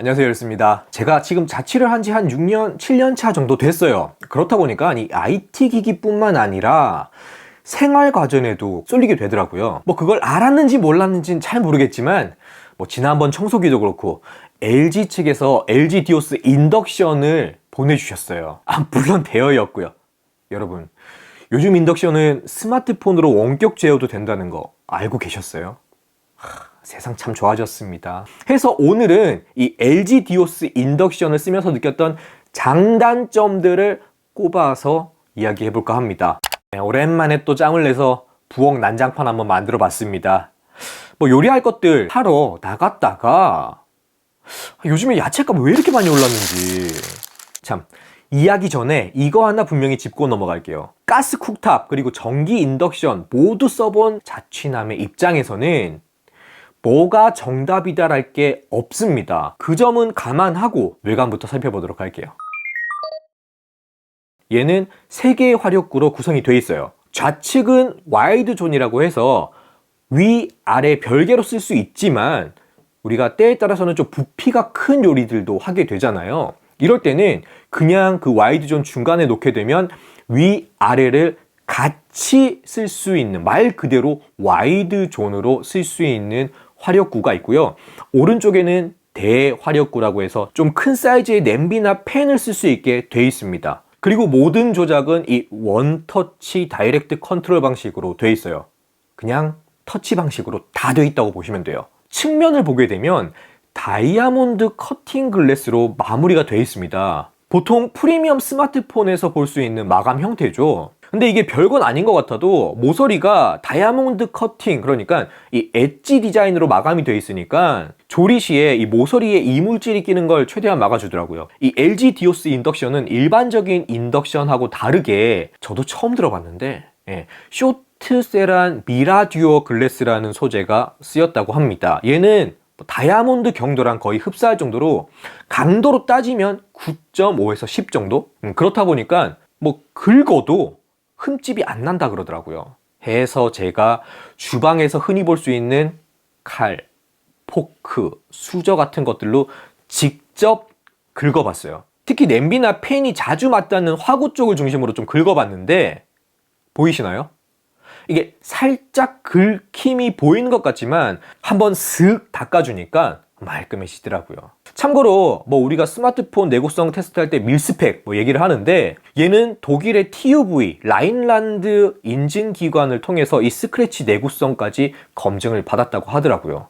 안녕하세요, 열스입니다. 제가 지금 자취를 한 지 한 6년, 7년 차 정도 됐어요. 그렇다 보니까 이 IT 기기뿐만 아니라 생활 과전에도 쏠리게 되더라고요. 뭐 그걸 알았는지 몰랐는지는 잘 모르겠지만 뭐 지난번 청소기도 그렇고 LG 측에서 LG 디오스 인덕션을 보내주셨어요. 물론 대여였고요. 여러분, 요즘 인덕션은 스마트폰으로 원격 제어도 된다는 거 알고 계셨어요? 세상 참 좋아졌습니다. 해서 오늘은 이 LG 디오스 인덕션을 쓰면서 느꼈던 장단점들을 꼽아서 이야기해볼까 합니다. 오랜만에 또 짬을 내서 부엌 난장판 한번 만들어 봤습니다. 뭐 요리할 것들 하러 나갔다가 요즘에 야채값 왜 이렇게 많이 올랐는지 참 이야기 전에 이거 하나 분명히 짚고 넘어갈게요. 가스 쿡탑 그리고 전기 인덕션 모두 써본 자취남의 입장에서는 뭐가 정답이다랄 게 없습니다. 그 점은 감안하고 외관부터 살펴보도록 할게요. 얘는 3개의 화력구로 구성이 되어 있어요. 좌측은 와이드 존이라고 해서 위, 아래 별개로 쓸 수 있지만 우리가 때에 따라서는 좀 부피가 큰 요리들도 하게 되잖아요. 이럴 때는 그냥 그 와이드 존 중간에 놓게 되면 위, 아래를 같이 쓸 수 있는 말 그대로 와이드 존으로 쓸 수 있는 화력구가 있고요. 오른쪽에는 대화력구라고 해서 좀 큰 사이즈의 냄비나 팬을 쓸 수 있게 되어 있습니다. 그리고 모든 조작은 이 원터치 다이렉트 컨트롤 방식으로 되어 있어요. 그냥 터치 방식으로 다 되어 있다고 보시면 돼요. 측면을 보게 되면 다이아몬드 커팅 글래스로 마무리가 되어 있습니다. 보통 프리미엄 스마트폰에서 볼 수 있는 마감 형태죠. 근데 이게 별건 아닌 것 같아도 모서리가 다이아몬드 커팅, 그러니까 이 엣지 디자인으로 마감이 되어 있으니까 조리 시에 이 모서리에 이물질이 끼는 걸 최대한 막아주더라고요. 이 LG 디오스 인덕션은 일반적인 인덕션하고 다르게 저도 처음 들어봤는데 쇼트세란 미라듀어 글래스라는 소재가 쓰였다고 합니다. 얘는 다이아몬드 경도랑 거의 흡사할 정도로 강도로 따지면 9.5에서 10 정도? 그렇다 보니까 뭐 긁어도 흠집이 안 난다 그러더라고요. 해서 제가 주방에서 흔히 볼 수 있는 칼, 포크, 수저 같은 것들로 직접 긁어봤어요. 특히 냄비나 팬이 자주 맞닿는 화구 쪽을 중심으로 좀 긁어봤는데 보이시나요? 이게 살짝 긁힘이 보이는 것 같지만 한번 슥 닦아주니까 말끔해지더라고요. 참고로 뭐 우리가 스마트폰 내구성 테스트할 때 밀스펙 뭐 얘기를 하는데 얘는 독일의 TÜV 라인란드 인증기관을 통해서 이 스크래치 내구성까지 검증을 받았다고 하더라고요.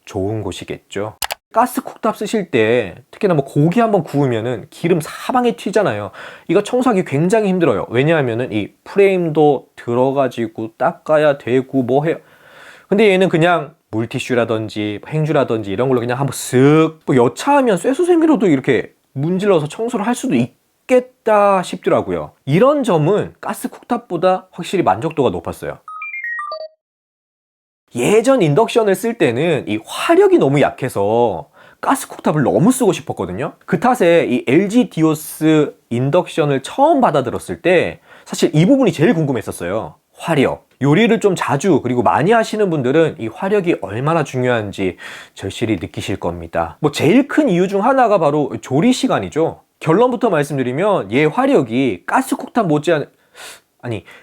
좋은 곳이겠죠. 가스 쿡탑 쓰실 때 특히나 뭐 고기 한번 구우면은 기름 사방에 튀잖아요. 이거 청소하기 굉장히 힘들어요. 왜냐하면은 이 프레임도 들어가지고 닦아야 되고 뭐 해요. 근데 얘는 그냥 물티슈라든지 행주라든지 이런 걸로 그냥 한번 쓱 뭐 여차하면 쇠수세미로도 이렇게 문질러서 청소를 할 수도 있겠다 싶더라고요. 이런 점은 가스 쿡탑보다 확실히 만족도가 높았어요. 예전 인덕션을 쓸 때는 이 화력이 너무 약해서 가스 쿡탑을 너무 쓰고 싶었거든요. 그 탓에 이 LG 디오스 인덕션을 처음 받아들었을 때 사실 이 부분이 제일 궁금했었어요. 화력. 요리를 좀 자주 그리고 많이 하시는 분들은 이 화력이 얼마나 중요한지 절실히 느끼실 겁니다. 뭐 제일 큰 이유 중 하나가 바로 조리 시간이죠. 결론부터 말씀드리면 얘 화력이 가스 쿡탑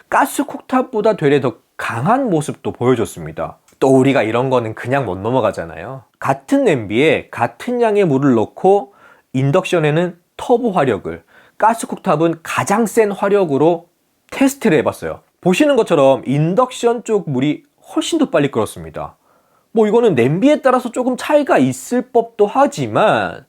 가스 쿡탑보다 되레 더 강한 모습도 보여줬습니다. 또 우리가 이런 거는 그냥 못 넘어가잖아요. 같은 냄비에 같은 양의 물을 넣고 인덕션에는 터보 화력을, 가스 쿡탑은 가장 센 화력으로 테스트를 해봤어요. 보시는 것처럼 인덕션 쪽 물이 훨씬 더 빨리 끓었습니다. 뭐 이거는 냄비에 따라서 조금 차이가 있을 법도 하지만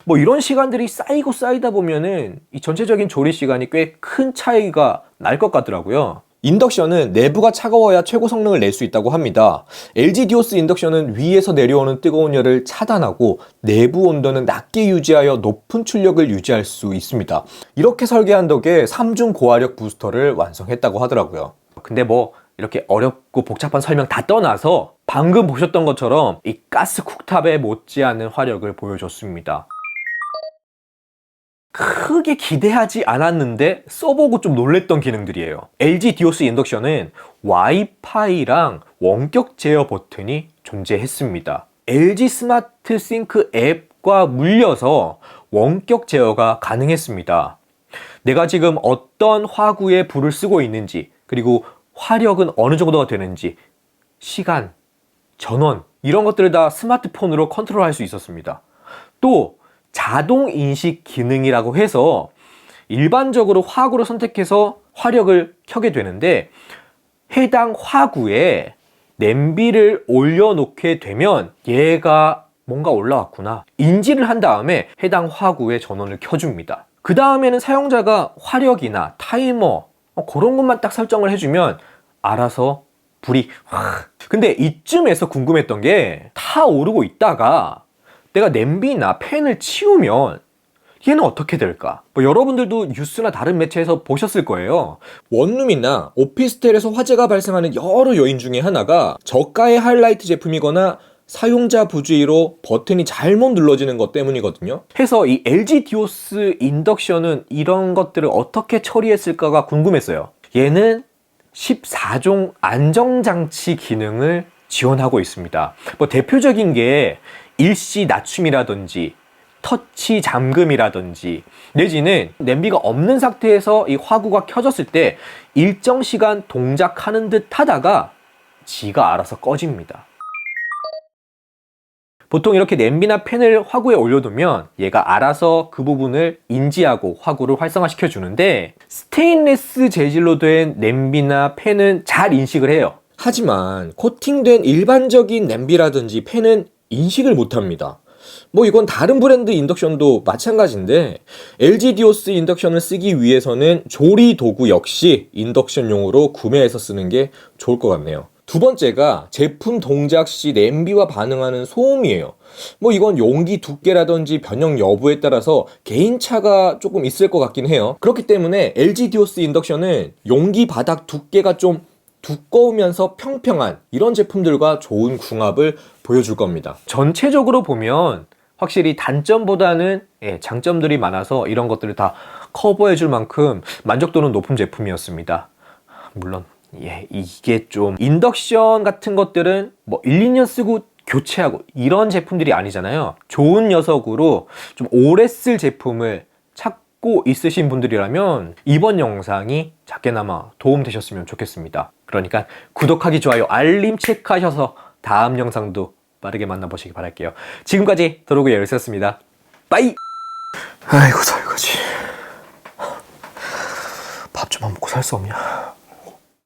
뭐 이런 시간들이 쌓이고 쌓이다 보면은 이 전체적인 조리 시간이 꽤 큰 차이가 날 것 같더라고요. 인덕션은 내부가 차가워야 최고 성능을 낼 수 있다고 합니다. LG 디오스 인덕션은 위에서 내려오는 뜨거운 열을 차단하고 내부 온도는 낮게 유지하여 높은 출력을 유지할 수 있습니다. 이렇게 설계한 덕에 3중 고화력 부스터를 완성했다고 하더라고요. 근데 뭐 이렇게 어렵고 복잡한 설명 다 떠나서 방금 보셨던 것처럼 이 가스 쿡탑에 못지않은 화력을 보여줬습니다. 크게 기대하지 않았는데 써보고 좀 놀랬던 기능들이에요. LG 디오스 인덕션은 와이파이랑 원격 제어 버튼이 존재했습니다. LG 스마트 싱크 앱과 물려서 원격 제어가 가능했습니다. 내가 지금 어떤 화구에 불을 쓰고 있는지, 그리고 화력은 어느 정도가 되는지, 시간, 전원, 이런 것들을 다 스마트폰으로 컨트롤할 수 있었습니다. 또 자동 인식 기능이라고 해서 일반적으로 화구를 선택해서 화력을 켜게 되는데, 해당 화구에 냄비를 올려놓게 되면 얘가 뭔가 올라왔구나 인지를 한 다음에 해당 화구의 전원을 켜줍니다. 그 다음에는 사용자가 화력이나 타이머 그런 것만 딱 설정을 해주면 알아서 불이 근데 이쯤에서 궁금했던 게 타오르고 있다가 내가 냄비나 팬을 치우면 얘는 어떻게 될까? 여러분들도 뉴스나 다른 매체에서 보셨을 거예요. 원룸이나 오피스텔에서 화재가 발생하는 여러 요인 중에 하나가 저가의 하이라이트 제품이거나 사용자 부주의로 버튼이 잘못 눌러지는 것 때문이거든요. 해서 이 LG 디오스 인덕션은 이런 것들을 어떻게 처리했을까가 궁금했어요. 얘는 14종 안정장치 기능을 지원하고 있습니다. 대표적인 게 일시 낮춤이라든지 터치 잠금이라든지, 내지는 냄비가 없는 상태에서 이 화구가 켜졌을 때 일정 시간 동작하는 듯 하다가 지가 알아서 꺼집니다. 보통 이렇게 냄비나 팬을 화구에 올려두면 얘가 알아서 그 부분을 인지하고 화구를 활성화시켜 주는데, 스테인리스 재질로 된 냄비나 팬은 잘 인식을 해요. 하지만 코팅된 일반적인 냄비라든지 팬은 인식을 못합니다. 이건 다른 브랜드 인덕션도 마찬가지인데, LG 디오스 인덕션을 쓰기 위해서는 조리 도구 역시 인덕션용으로 구매해서 쓰는 게 좋을 것 같네요. 두 번째가 제품 동작 시 냄비와 반응하는 소음이에요. 이건 용기 두께라든지 변형 여부에 따라서 개인차가 조금 있을 것 같긴 해요. 그렇기 때문에 LG 디오스 인덕션은 용기 바닥 두께가 좀 두꺼우면서 평평한 이런 제품들과 좋은 궁합을 보여줄 겁니다. 전체적으로 보면 확실히 단점보다는 장점들이 많아서 이런 것들을 다 커버해줄 만큼 만족도는 높은 제품이었습니다. 물론 이게 좀 인덕션 같은 것들은 1, 2년 쓰고 교체하고 이런 제품들이 아니잖아요. 좋은 녀석으로 좀 오래 쓸 제품을 찾고 있으신 분들이라면 이번 영상이 작게나마 도움되셨으면 좋겠습니다. 그러니까 구독하기, 좋아요, 알림 체크하셔서 다음 영상도 빠르게 만나보시기 바랄게요. 지금까지 도로구 열쇠였습니다. 빠이! 아이고 설거지. 밥 좀 안 먹고 살 수 없냐.